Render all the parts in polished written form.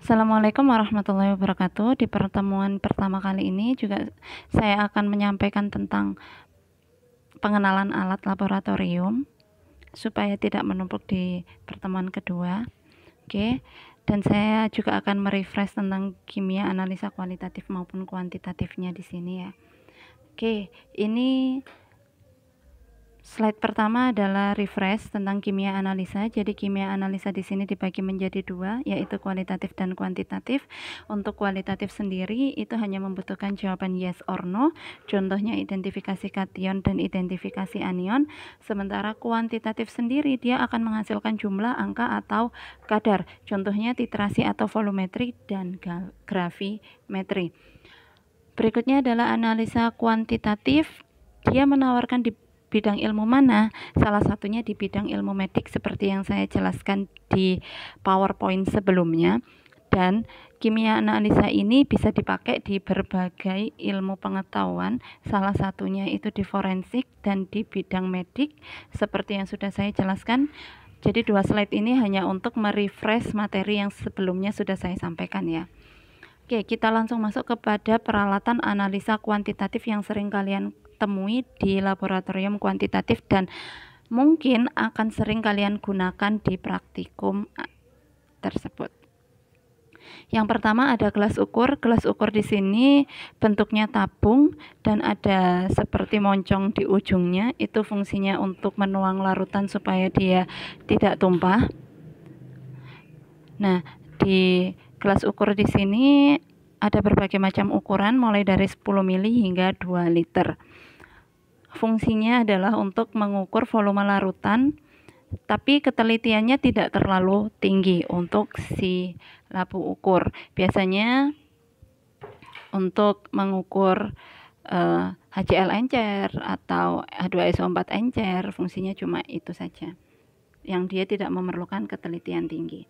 Assalamualaikum warahmatullahi wabarakatuh. Di pertemuan pertama kali ini juga saya akan menyampaikan tentang pengenalan alat laboratorium supaya tidak menumpuk di pertemuan kedua. Oke. Dan saya juga akan merefresh tentang kimia analisa kualitatif maupun kuantitatifnya di sini ya. Oke, ini slide pertama adalah refresh tentang kimia analisa. Jadi kimia analisa di sini dibagi menjadi dua, yaitu kualitatif dan kuantitatif. Untuk kualitatif sendiri itu hanya membutuhkan jawaban yes or no. Contohnya identifikasi kation dan identifikasi anion. Sementara kuantitatif sendiri dia akan menghasilkan jumlah, angka atau kadar. Contohnya titrasi atau volumetri dan gravimetri. Berikutnya adalah analisa kuantitatif. Dia menawarkan di bidang ilmu mana? Salah satunya di bidang ilmu medik seperti yang saya jelaskan di PowerPoint sebelumnya. Dan kimia analisa ini bisa dipakai di berbagai ilmu pengetahuan, salah satunya itu di forensik dan di bidang medik seperti yang sudah saya jelaskan. Jadi dua slide ini hanya untuk merefresh materi yang sebelumnya sudah saya sampaikan ya. Oke, kita langsung masuk kepada peralatan analisa kuantitatif yang sering kalian temui di laboratorium kuantitatif dan mungkin akan sering kalian gunakan di praktikum tersebut. Yang pertama ada gelas ukur. Gelas ukur di sini bentuknya tabung dan ada seperti moncong di ujungnya. Itu fungsinya untuk menuang larutan supaya dia tidak tumpah. Nah, di gelas ukur di sini ada berbagai macam ukuran mulai dari 10 mili hingga 2 liter. Fungsinya adalah untuk mengukur volume larutan, tapi ketelitiannya tidak terlalu tinggi untuk si labu ukur. Biasanya untuk mengukur HCl encer atau H2SO4 encer, fungsinya cuma itu saja, yang dia tidak memerlukan ketelitian tinggi.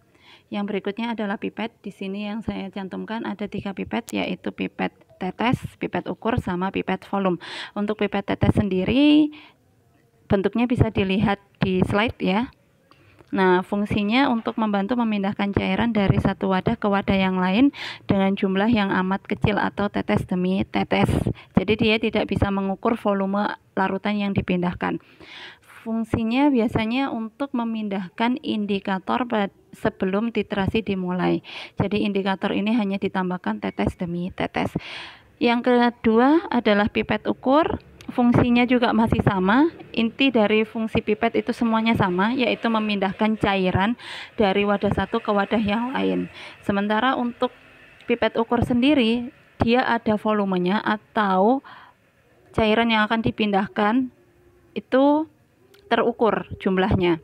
Yang berikutnya adalah pipet. Di sini yang saya cantumkan ada 3 pipet, yaitu pipet tetes, pipet ukur, sama pipet volume. Untuk pipet tetes sendiri bentuknya bisa dilihat di slide ya. Nah, fungsinya untuk membantu memindahkan cairan dari satu wadah ke wadah yang lain dengan jumlah yang amat kecil atau tetes demi tetes. Jadi dia tidak bisa mengukur volume larutan yang dipindahkan. Fungsinya biasanya untuk memindahkan indikator sebelum titrasi dimulai. Jadi indikator ini hanya ditambahkan tetes demi tetes. Yang kedua adalah pipet ukur. Fungsinya juga masih sama. Inti dari fungsi pipet itu semuanya sama, yaitu memindahkan cairan dari wadah satu ke wadah yang lain. Sementara untuk pipet ukur sendiri, dia ada volumenya atau cairan yang akan dipindahkan itu terukur jumlahnya,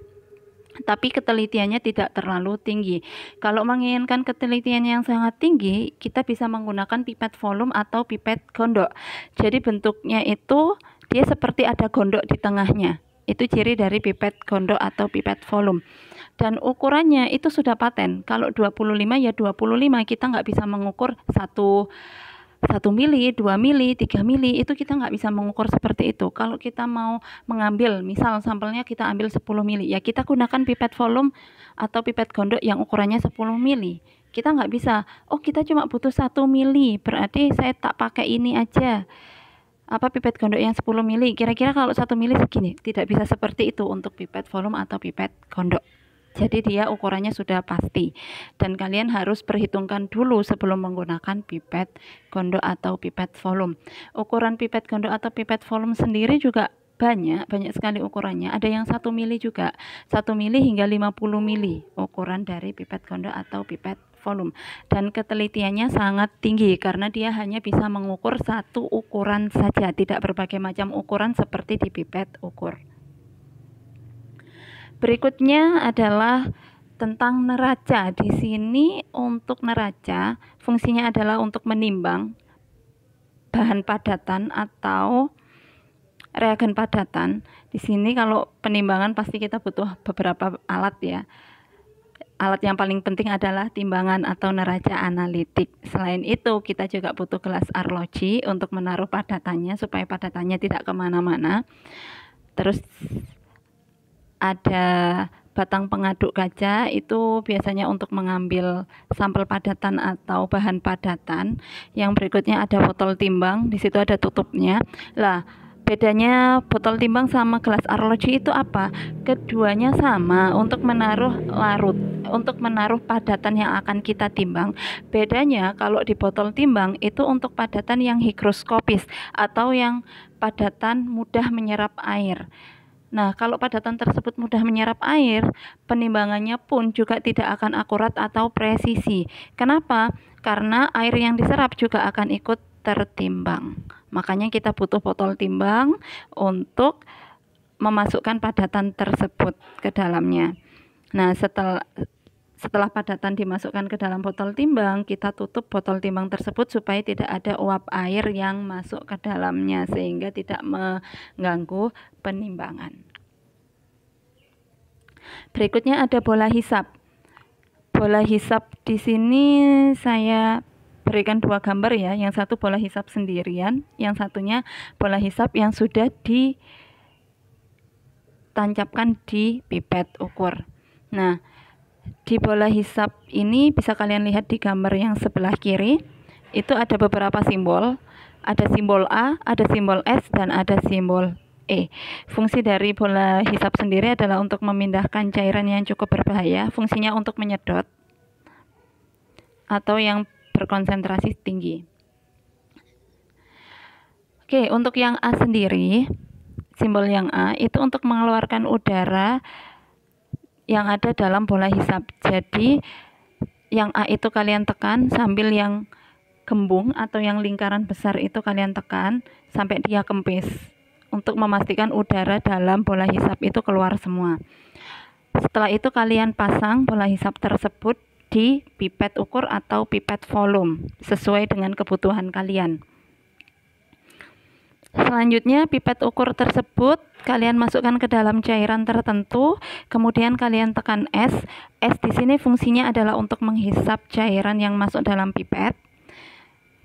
tapi ketelitiannya tidak terlalu tinggi. Kalau menginginkan ketelitian yang sangat tinggi, kita bisa menggunakan pipet volume atau pipet gondok. Jadi bentuknya itu dia seperti ada gondok di tengahnya. Itu ciri dari pipet gondok atau pipet volume. Dan ukurannya itu sudah paten. Kalau 25 ya 25, kita nggak bisa mengukur 1 mili, 2 mili, 3 mili, itu kita nggak bisa mengukur seperti itu. Kalau kita mau mengambil, misal sampelnya kita ambil 10 mili, ya kita gunakan pipet volume atau pipet gondok yang ukurannya 10 mili. Kita nggak bisa, oh kita cuma butuh 1 mili, berarti saya tak pakai ini aja. Pipet gondok yang 10 mili, kira-kira kalau 1 mili segini. Tidak bisa seperti itu untuk pipet volume atau pipet gondok. Jadi dia ukurannya sudah pasti dan kalian harus perhitungkan dulu sebelum menggunakan pipet gondok atau pipet volume. Ukuran pipet gondok atau pipet volume sendiri juga banyak sekali ukurannya. Ada yang 1 mili juga, 1 mili hingga 50 mili ukuran dari pipet gondok atau pipet volume. Dan ketelitiannya sangat tinggi karena dia hanya bisa mengukur satu ukuran saja, tidak berbagai macam ukuran seperti di pipet ukur. Berikutnya adalah tentang neraca. Di sini untuk neraca fungsinya adalah untuk menimbang bahan padatan atau reagen padatan. Di sini kalau penimbangan pasti kita butuh beberapa alat ya. Alat yang paling penting adalah timbangan atau neraca analitik. Selain itu kita juga butuh gelas arloji untuk menaruh padatannya supaya padatannya tidak kemana-mana. Terus ada batang pengaduk kaca itu biasanya untuk mengambil sampel padatan atau bahan padatan. Yang berikutnya ada botol timbang, di situ ada tutupnya. Lah, bedanya botol timbang sama gelas arloji itu apa? Keduanya sama untuk menaruh larut, untuk menaruh padatan yang akan kita timbang. Bedanya kalau di botol timbang itu untuk padatan yang higroskopis atau yang padatan mudah menyerap air. Nah, kalau padatan tersebut mudah menyerap air, penimbangannya pun juga tidak akan akurat atau presisi. Kenapa? Karena air yang diserap juga akan ikut tertimbang. Makanya kita butuh botol timbang untuk memasukkan padatan tersebut ke dalamnya. Nah, setelah padatan dimasukkan ke dalam botol timbang, kita tutup botol timbang tersebut supaya tidak ada uap air yang masuk ke dalamnya sehingga tidak mengganggu penimbangan. Berikutnya ada bola hisap. Bola hisap di sini saya berikan dua gambar ya. Yang satu bola hisap sendirian, yang satunya bola hisap yang sudah ditancapkan di pipet ukur. Nah, di bola hisap ini bisa kalian lihat di gambar yang sebelah kiri, itu ada beberapa simbol. Ada simbol A, ada simbol S, dan ada simbol E. Fungsi dari bola hisap sendiri adalah untuk memindahkan cairan yang cukup berbahaya, fungsinya untuk menyedot atau yang berkonsentrasi tinggi. Oke, untuk yang A sendiri, simbol yang A itu untuk mengeluarkan udara yang ada dalam bola hisap. Jadi yang A itu kalian tekan sambil yang gembung atau yang lingkaran besar itu kalian tekan sampai dia kempis untuk memastikan udara dalam bola hisap itu keluar semua. Setelah itu kalian pasang bola hisap tersebut di pipet ukur atau pipet volume sesuai dengan kebutuhan kalian. Selanjutnya pipet ukur tersebut kalian masukkan ke dalam cairan tertentu, kemudian kalian tekan S. S di sini fungsinya adalah untuk menghisap cairan yang masuk dalam pipet.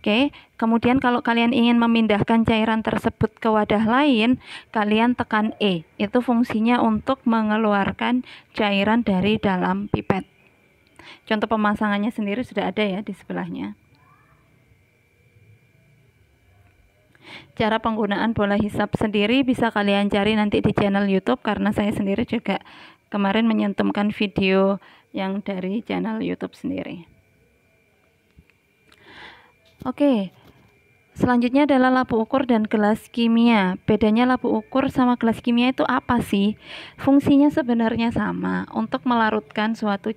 Oke, kemudian kalau kalian ingin memindahkan cairan tersebut ke wadah lain, kalian tekan E. Itu fungsinya untuk mengeluarkan cairan dari dalam pipet. Contoh pemasangannya sendiri sudah ada ya di sebelahnya. Cara penggunaan bola hisap sendiri bisa kalian cari nanti di channel YouTube, karena saya sendiri juga kemarin menyentumkan video yang dari channel YouTube sendiri. Oke, selanjutnya adalah labu ukur dan gelas kimia. Bedanya labu ukur sama gelas kimia itu apa sih? Fungsinya sebenarnya sama, untuk melarutkan suatu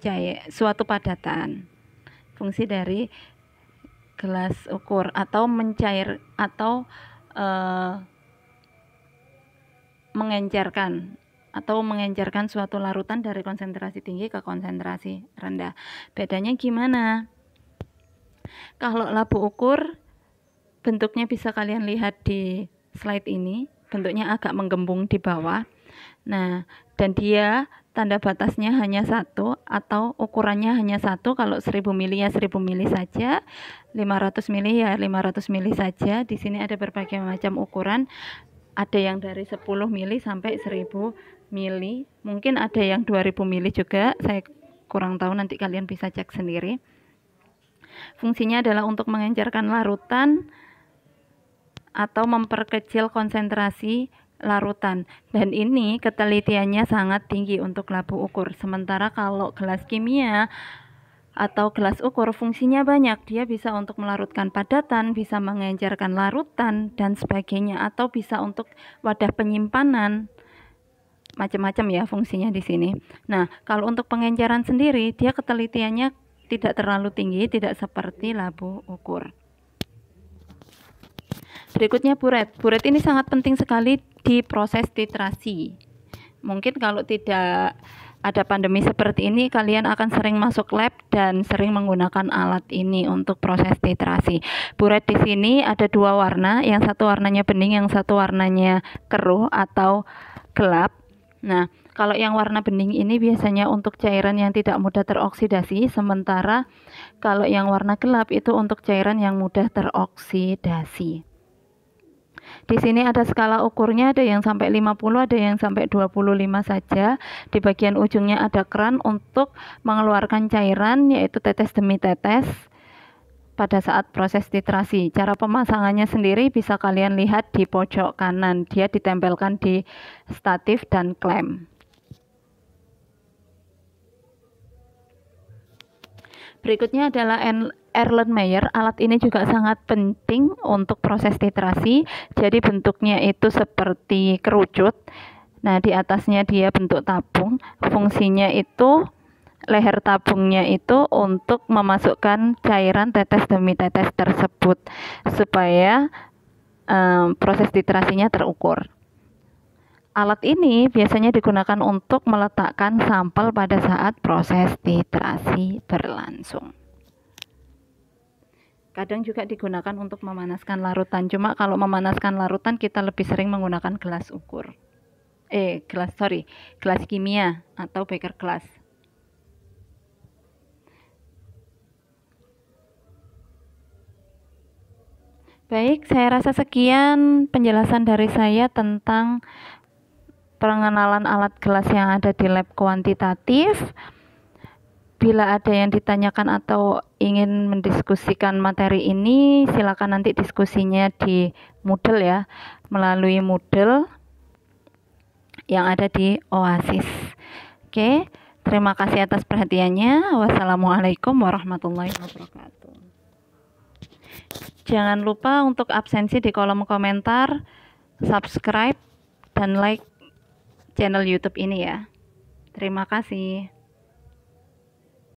padatan. Fungsi dari gelas ukur atau mencair atau mengencerkan suatu larutan dari konsentrasi tinggi ke konsentrasi rendah. Bedanya gimana? Kalau labu ukur bentuknya bisa kalian lihat di slide ini, bentuknya agak menggembung di bawah. Nah, dan dia tanda batasnya hanya satu atau ukurannya hanya satu. Kalau 1000 mili ya 1000 mili saja, 500 mili ya 500 mili saja. Di sini ada berbagai macam ukuran, ada yang dari 10 mili sampai 1000 mili, mungkin ada yang 2000 mili juga, saya kurang tahu, nanti kalian bisa cek sendiri. Fungsinya adalah untuk mengencerkan larutan atau memperkecil konsentrasi larutan, dan ini ketelitiannya sangat tinggi untuk labu ukur. Sementara kalau gelas kimia atau gelas ukur fungsinya banyak, dia bisa untuk melarutkan padatan, bisa mengencerkan larutan dan sebagainya, atau bisa untuk wadah penyimpanan, macam-macam ya fungsinya di sini. Nah, kalau untuk pengenceran sendiri, dia ketelitiannya tidak terlalu tinggi, tidak seperti labu ukur. Berikutnya buret. Buret ini sangat penting sekali di proses titrasi. Mungkin kalau tidak ada pandemi seperti ini, kalian akan sering masuk lab dan sering menggunakan alat ini untuk proses titrasi. Buret di sini ada dua warna, yang satu warnanya bening, yang satu warnanya keruh atau gelap. Nah, kalau yang warna bening ini biasanya untuk cairan yang tidak mudah teroksidasi, sementara kalau yang warna gelap itu untuk cairan yang mudah teroksidasi. Di sini ada skala ukurnya, ada yang sampai 50, ada yang sampai 25 saja. Di bagian ujungnya ada keran untuk mengeluarkan cairan, yaitu tetes demi tetes pada saat proses titrasi. Cara pemasangannya sendiri bisa kalian lihat di pojok kanan. Dia ditempelkan di statif dan klem. Berikutnya adalah Erlenmeyer. Alat ini juga sangat penting untuk proses titrasi. Jadi bentuknya itu seperti kerucut. Nah, di atasnya dia bentuk tabung. Fungsinya itu, leher tabungnya itu untuk memasukkan cairan tetes demi tetes tersebut supaya proses titrasinya terukur. Alat ini biasanya digunakan untuk meletakkan sampel pada saat proses titrasi berlangsung. Kadang juga digunakan untuk memanaskan larutan. Cuma kalau memanaskan larutan kita lebih sering menggunakan gelas ukur. Gelas kimia atau beker gelas. Baik, saya rasa sekian penjelasan dari saya tentang pengenalan alat gelas yang ada di lab kuantitatif. Bila ada yang ditanyakan atau ingin mendiskusikan materi ini, silakan nanti diskusinya di Moodle ya, melalui Moodle yang ada di Oasis. Oke, terima kasih atas perhatiannya. Wassalamualaikum warahmatullahi wabarakatuh. Jangan lupa untuk absensi di kolom komentar, subscribe, dan like channel YouTube ini ya. Terima kasih.